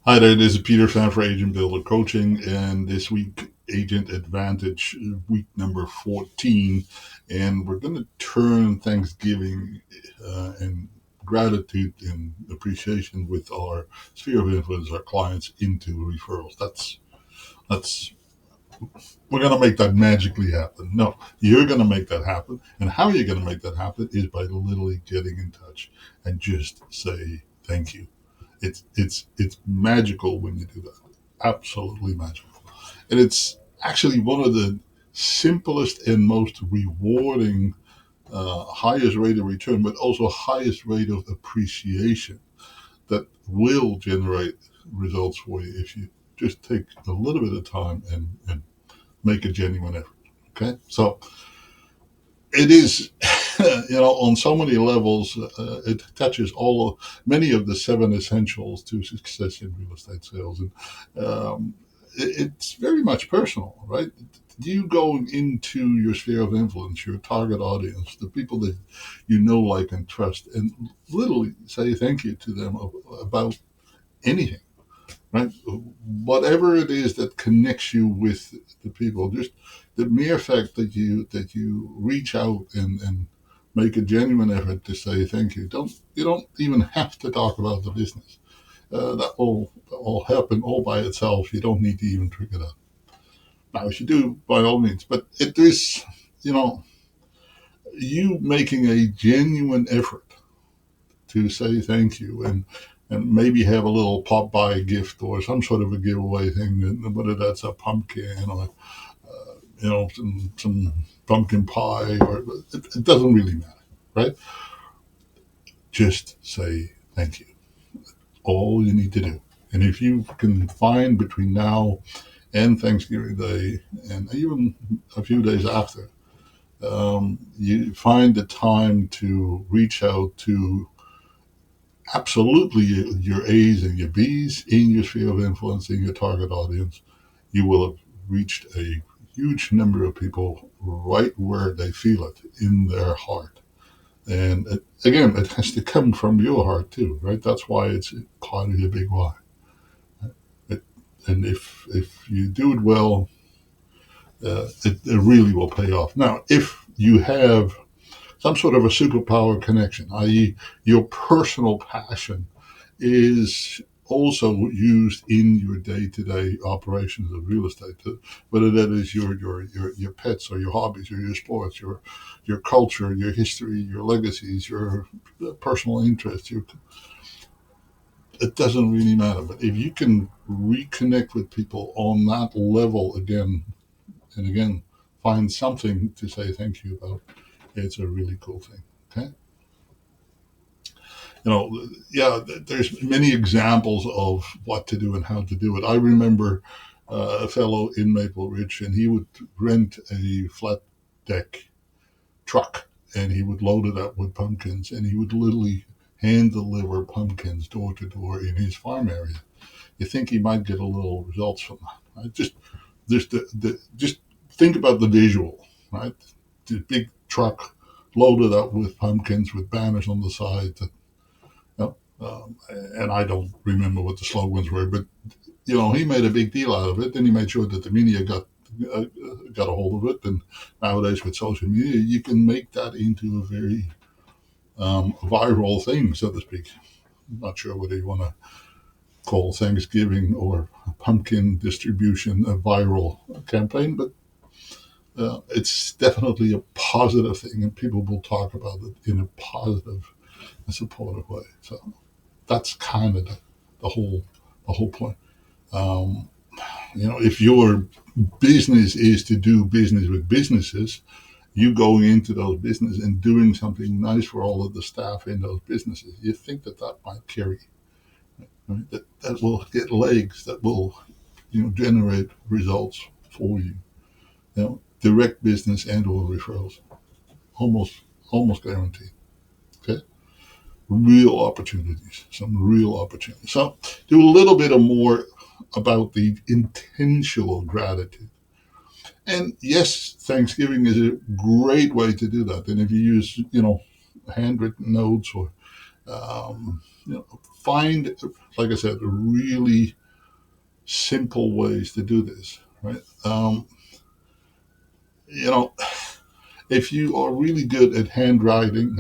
Hi there, this is Peter Fan for Agent Builder Coaching, and this week, Agent Advantage, week number 14. And we're going to turn Thanksgiving and gratitude and appreciation with our sphere of influence, our clients, into referrals. That's we're going to make that magically happen. No, you're going to make that happen. And how you're going to make that happen is by literally getting in touch and just say thank you. It's magical when you do that. Absolutely magical. And it's actually one of the simplest and most rewarding, highest rate of return, but also highest rate of appreciation that will generate results for you if you just take a little bit of time and make a genuine effort. Okay, so it is, on so many levels, it touches many of the seven essentials to success in real estate sales, and it's very much personal, right? You going into your sphere of influence, your target audience, the people that you know, like, and trust, and literally say thank you to them about anything, right? Whatever it is that connects you with the people, just the mere fact that you reach out and make a genuine effort to say thank you. You don't even have to talk about the business. That will happen all by itself. You don't need to even trigger that. Now, if you do, by all means, but it is, you know, you making a genuine effort to say thank you and maybe have a little pop by gift or some sort of a giveaway thing, whether that's a pumpkin or some pumpkin pie, or it doesn't really matter, right? Just say thank you. All you need to do. And if you can find between now and Thanksgiving Day, and even a few days after, you find the time to reach out to absolutely your A's and your B's in your sphere of influence, in your target audience, you will have reached a huge number of people right where they feel it in their heart. And again, it has to come from your heart too, right? That's why it's part of your big why. It, and if you do it well, it really will pay off. Now, if you have some sort of a superpower connection, i.e., your personal passion is also used in your day-to-day operations of real estate, whether that is your pets or your hobbies or your sports, your culture, your history, your legacies, your personal interests. It doesn't really matter. But if you can reconnect with people on that level again and again, find something to say thank you about, it's a really cool thing. Okay. Yeah, there's many examples of what to do and how to do it. I remember a fellow in Maple Ridge, and he would rent a flat deck truck, and he would load it up with pumpkins, and he would literally hand deliver pumpkins door to door in his farm area. You think he might get a little results from that, right? Just think about the visual, right? The big truck loaded up with pumpkins with banners on the side. And I don't remember what the slogans were, but he made a big deal out of it. Then he made sure that the media uh, got a hold of it. And nowadays with social media, you can make that into a very viral thing, so to speak. I'm not sure whether you want to call Thanksgiving or pumpkin distribution a viral campaign, but it's definitely a positive thing, and people will talk about it in a positive and supportive way. So that's kind of the whole point. Um, if your business is to do business with businesses, you going into those businesses and doing something nice for all of the staff in those businesses, you think that might carry, right? That will get legs, that will generate results for you. Direct business and or referrals, almost almost guaranteed. Okay, some real opportunities. So do a little bit of more about the intentional gratitude. And yes, Thanksgiving is a great way to do that. And if you use, handwritten notes or Find, like I said, really simple ways to do this, right? You know, if you are really good at handwriting,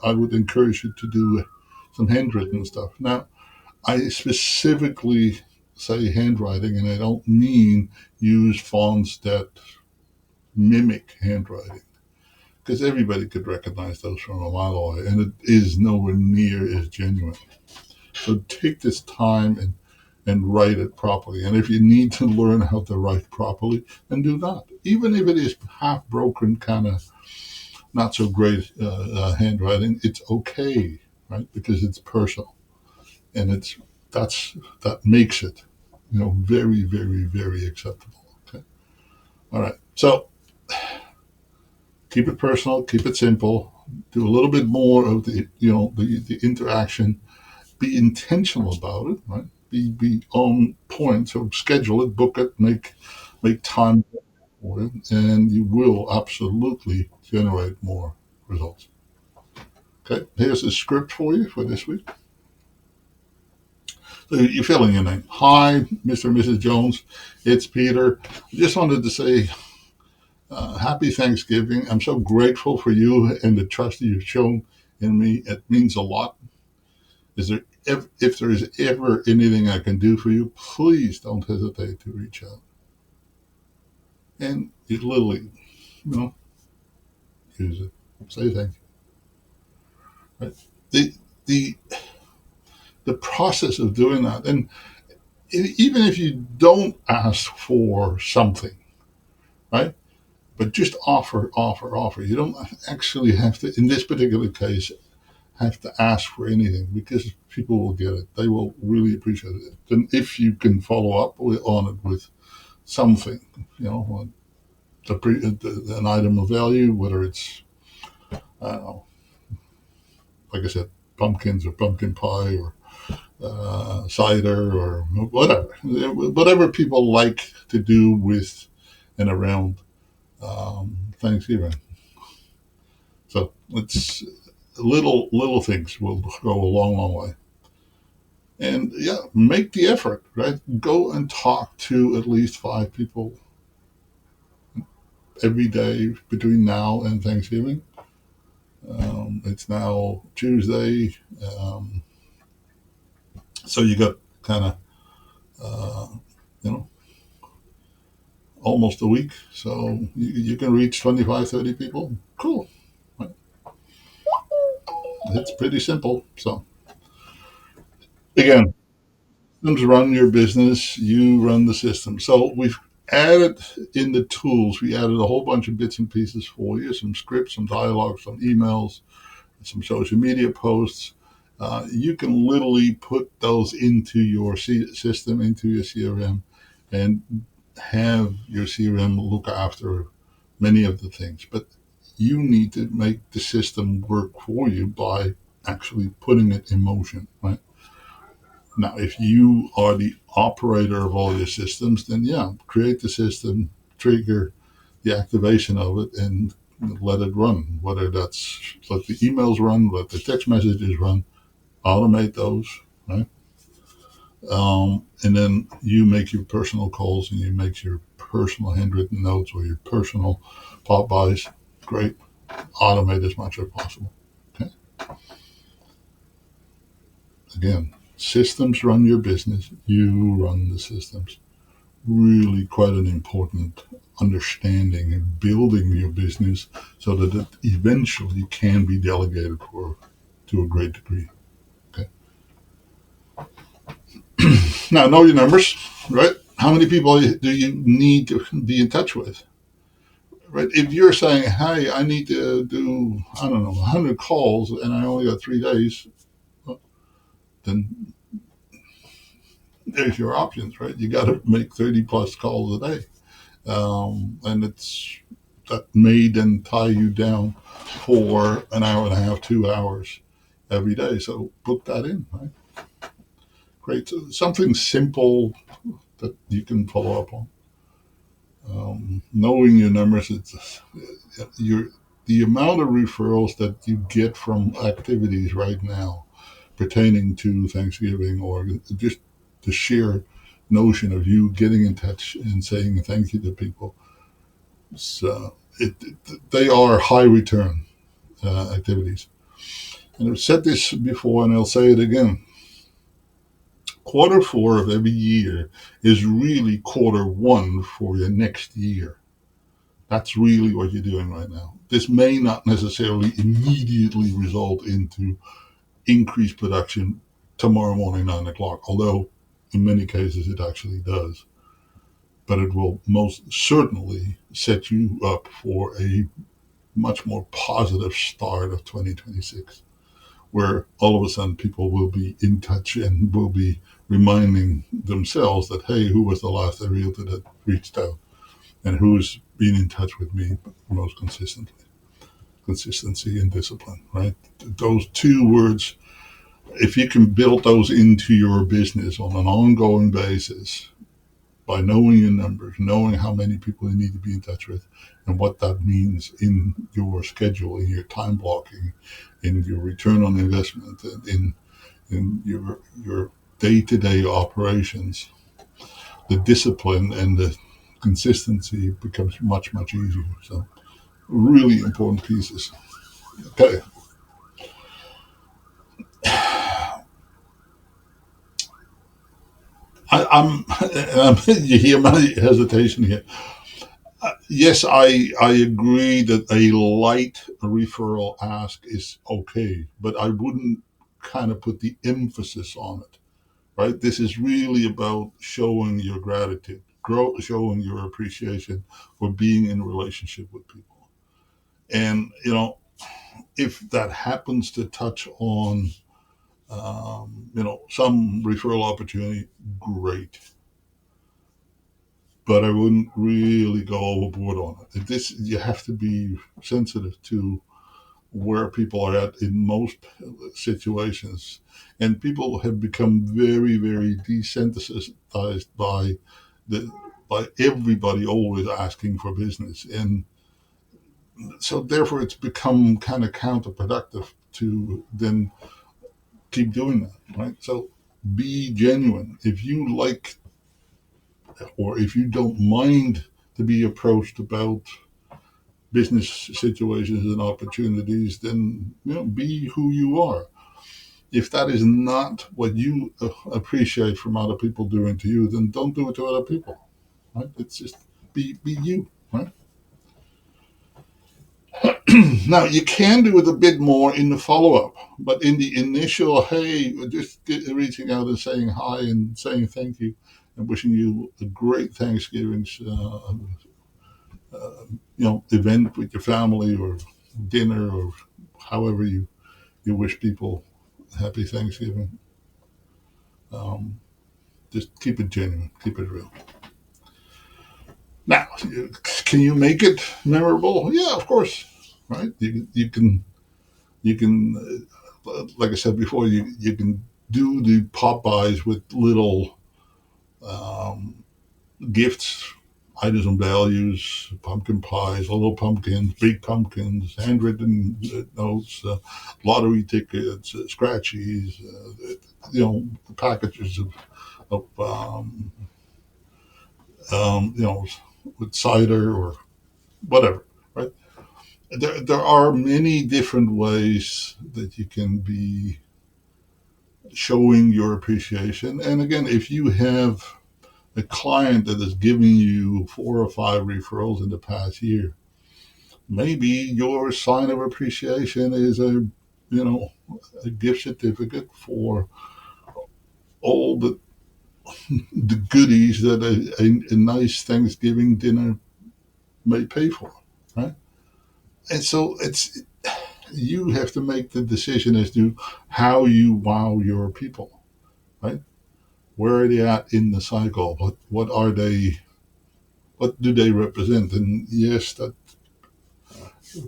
I would encourage you to do some handwritten stuff. Now, I specifically say handwriting, and I don't mean use fonts that mimic handwriting, because everybody could recognize those from a mile away, and it is nowhere near as genuine. So take this time and write it properly. And if you need to learn how to write properly, then do that. Even if it is half broken, kind of not so great handwriting, it's okay, right? Because it's personal, and that makes it, very, very, very acceptable. Okay, all right. So keep it personal, keep it simple. Do a little bit more of the interaction. Be intentional about it, right? Be on point. So schedule it, book it, make time for it, and you will absolutely generate more results. Okay, here's a script for you for this week. So you fill in your name. Hi, Mr. and Mrs. Jones. It's Peter. I just wanted to say happy Thanksgiving. I'm so grateful for you and the trust that you've shown in me. It means a lot. If there is ever anything I can do for you, please don't hesitate to reach out. And you literally, you know, use it. Say thank you. Right? The the the process of doing that, and even if you don't ask for something, right? But just offer, offer, offer. You don't actually have to, in this particular case, have to ask for anything, because people will get it. They will really appreciate it. And if you can follow up on it with something, an item of value, whether it's, I don't know, like I said, pumpkins or pumpkin pie or cider or whatever people like to do with and around Thanksgiving. So it's little things will go a long, long way. And yeah, make the effort, right? Go and talk to at least 5 people every day between now and Thanksgiving. It's now Tuesday, so you got kind of uh, you know almost a week, so you can reach 25, 30 people. Cool. Right? It's pretty simple. So again, systems run your business, you run the system. So we've added in the tools, we added a whole bunch of bits and pieces for you, some scripts, some dialogue, some emails, some social media posts. You can literally put those into your system, into your CRM, and have your CRM look after many of the things. But you need to make the system work for you by actually putting it in motion, right? Now, if you are the operator of all your systems, then yeah, create the system, trigger the activation of it, and let it run. Whether that's let the emails run, let the text messages run, automate those, right? And then you make your personal calls and you make your personal handwritten notes or your personal pop buys. Great. Automate as much as possible. Okay. Again, systems run your business. You run the systems. Really quite an important understanding and building your business so that it eventually can be delegated for to a great degree. Okay. Now know your numbers, right? How many people do you need to be in touch with? Right? If you're saying, "Hey, I need to do, I don't know, 100 calls and I only got 3 days," well, then there's your options, right? You got to make 30 plus calls a day. And that may then tie you down for an hour and a half, 2 hours every day. So book that in, right? Great. So something simple that you can follow up on. Knowing your numbers, the amount of referrals that you get from activities right now pertaining to Thanksgiving, or just the sheer notion of you getting in touch and saying thank you to people. So they are high return activities. And I've said this before and I'll say it again. Quarter four of every year is really quarter one for your next year. That's really what you're doing right now. This may not necessarily immediately result into increased production tomorrow morning, 9 o'clock, although in many cases it actually does. But it will most certainly set you up for a much more positive start of 2026, where all of a sudden people will be in touch and will be reminding themselves that, hey, who was the last realtor that reached out, and who's been in touch with me most consistently? Consistency and discipline, right? Those two words, if you can build those into your business on an ongoing basis by knowing your numbers, knowing how many people you need to be in touch with, and what that means in your schedule, in your time blocking, in your return on investment, in your day-to-day operations, the discipline and the consistency becomes much, much easier. So really important pieces. Okay. I'm you hear my hesitation here. Yes, I agree that a light referral ask is okay, but I wouldn't kind of put the emphasis on it, right? This is really about showing your gratitude, showing your appreciation for being in a relationship with people. And, if that happens to touch on, some referral opportunity, great. But I wouldn't really go overboard on it. This, you have to be sensitive to where people are at in most situations, and people have become very, very desensitized by the by everybody always asking for business, and so therefore it's become kind of counterproductive to then keep doing that, right? So be genuine. If you like, or if you don't mind to be approached about business situations and opportunities, then be who you are. If that is not what you appreciate from other people doing to you, then don't do it to other people. Right? It's just be you. Right? Now you can do it a bit more in the follow up, but in the initial, hey, just reaching out and saying hi and saying thank you and wishing you a great Thanksgiving, event with your family or dinner or however you wish people happy Thanksgiving. Um, just keep it genuine, keep it real. Now, can you make it memorable? Yeah, of course. Right? You can like I said before, you can do the pop buys with little um, gifts, items and values, pumpkin pies, little pumpkins, big pumpkins, handwritten notes, lottery tickets, scratchies, packages of with cider or whatever, right? There are many different ways that you can be showing your appreciation. And again, if you have a client that is giving you 4 or 5 referrals in the past year, maybe your sign of appreciation is a gift certificate for all the goodies that a nice Thanksgiving dinner may pay for, right? And so you have to make the decision as to how you wow your people, right? Where are they at in the cycle? What are they? What do they represent? And yes, that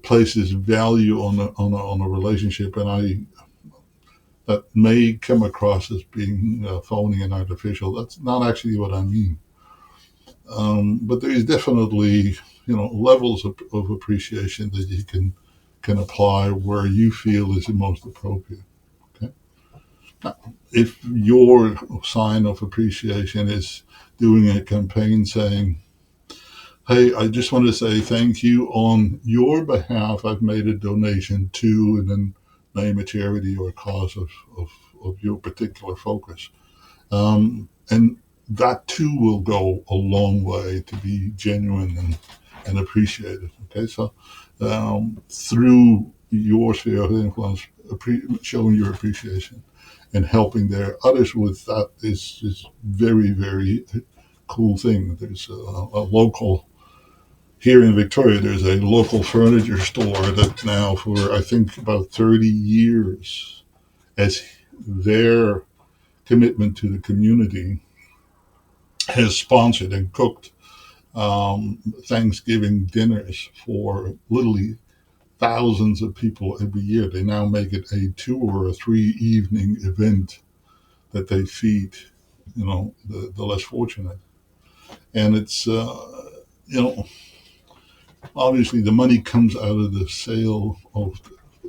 places value on a relationship, and that may come across as being phony and artificial. That's not actually what I mean. But there is definitely levels of appreciation that you can apply where you feel is the most appropriate. Okay. If your sign of appreciation is doing a campaign saying, hey, I just want to say thank you on your behalf. I've made a donation to, and then name a charity or a cause of your particular focus. And that too will go a long way to be genuine and appreciated. Okay, so through your sphere of influence, showing your appreciation and helping there others with that is very, very cool thing. There's a local here in Victoria, there's a local furniture store that now, for I think about 30 years, as their commitment to the community, has sponsored and cooked Thanksgiving dinners for literally thousands of people every year. They now make it a 2 or a 3 evening event that they feed, the less fortunate. And it's, obviously the money comes out of the sale of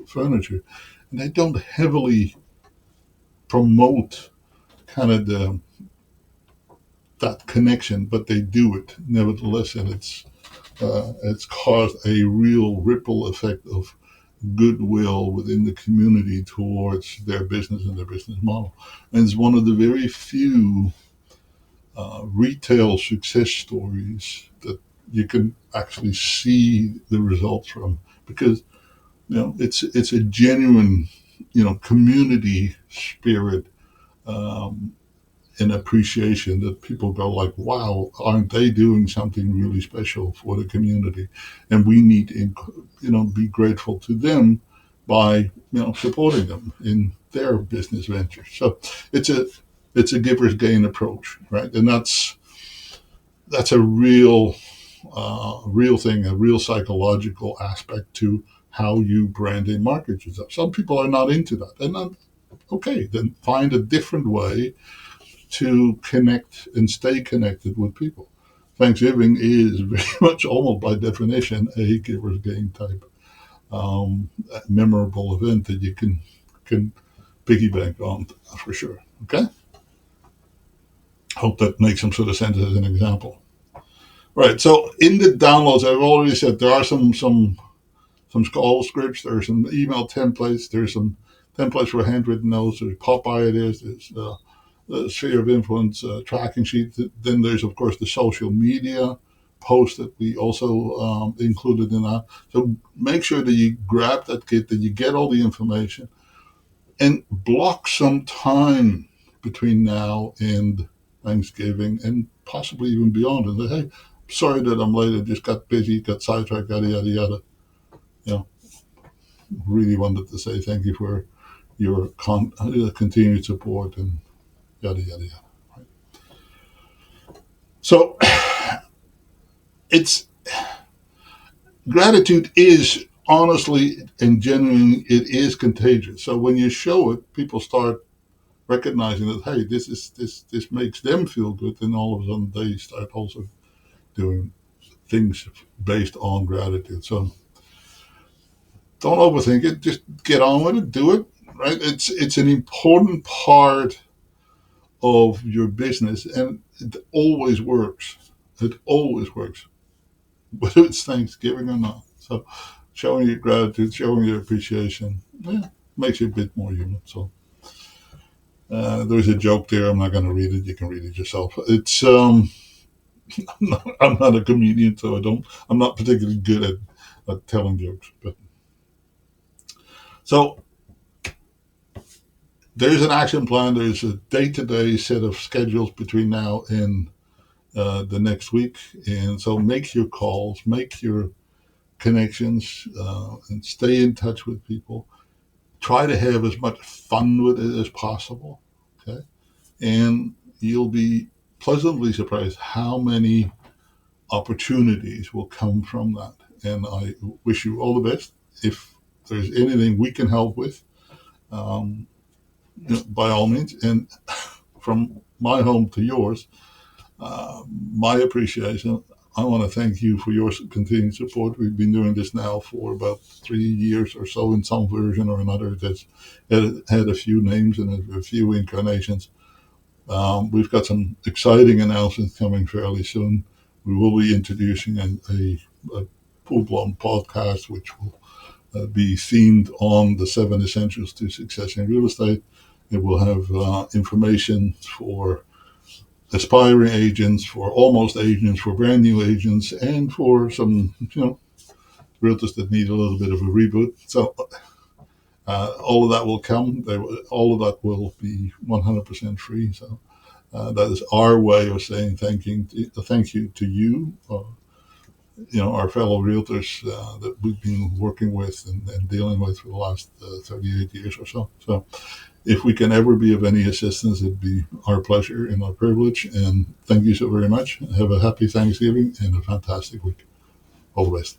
furniture, and they don't heavily promote kind of that connection, but they do it nevertheless, and it's caused a real ripple effect of goodwill within the community towards their business and their business model. And it's one of the very few retail success stories that you can actually see the results from, because it's a genuine community spirit, um, and appreciation that people go like, wow, aren't they doing something really special for the community, and we need to be grateful to them by supporting them in their business ventures. So it's a giver's gain approach, right? And that's a real thing, a real psychological aspect to how you brand and market yourself. Some people are not into that, and not okay. Then find a different way to connect and stay connected with people. Thanksgiving is very much, almost by definition, a giver's gain type memorable event that you can piggyback on for sure. Okay, hope that makes some sort of sense as an example. Right. So in the downloads, I've already said there are some call scripts, there's some email templates, there's some templates for handwritten notes, there's pop-by ideas, there's the sphere of influence tracking sheet. Then there's, of course, the social media post that we also included in that. So make sure that you grab that kit, that you get all the information, and block some time between now and Thanksgiving and possibly even beyond. And say, hey, sorry that I'm late. I just got busy, got sidetracked, yada, yada, yada. You know, really wanted to say thank you for your continued support and yada, yada, yada. Right? So it's gratitude is honestly and genuinely, it is contagious. So when you show it, people start recognizing that, hey, this makes them feel good, and all of a sudden they start also doing things based on gratitude. So don't overthink it. Just get on with it. Do it. Right. It's an important part of your business, and it always works. It always works, whether it's Thanksgiving or not. So showing your gratitude, showing your appreciation, makes you a bit more human. So there's a joke there. I'm not going to read it. You can read it yourself. It's I'm not a comedian, so I'm not particularly good at telling jokes. But so there's an action plan. There's a day-to-day set of schedules between now and the next week, and so make your calls, make your connections, and stay in touch with people. Try to have as much fun with it as possible. Okay, and you'll be pleasantly surprised how many opportunities will come from that. And I wish you all the best. If there's anything we can help with, um, by all means. And from my home to yours, my appreciation. I want to thank you for your continued support. We've been doing this now for about 3 years or so in some version or another. That's had a few names and a few incarnations. We've got some exciting announcements coming fairly soon. We will be introducing a full-blown podcast, which will be themed on the 7 essentials to success in real estate. It will have information for aspiring agents, for almost agents, for brand new agents, and for some, realtors that need a little bit of a reboot. So all of that will come. All of that will be 100% free. So that is our way of saying thank you to you, our fellow realtors that we've been working with and dealing with for the last 38 years or so. So if we can ever be of any assistance, it'd be our pleasure and our privilege. And thank you so very much. Have a happy Thanksgiving and a fantastic week. All the best.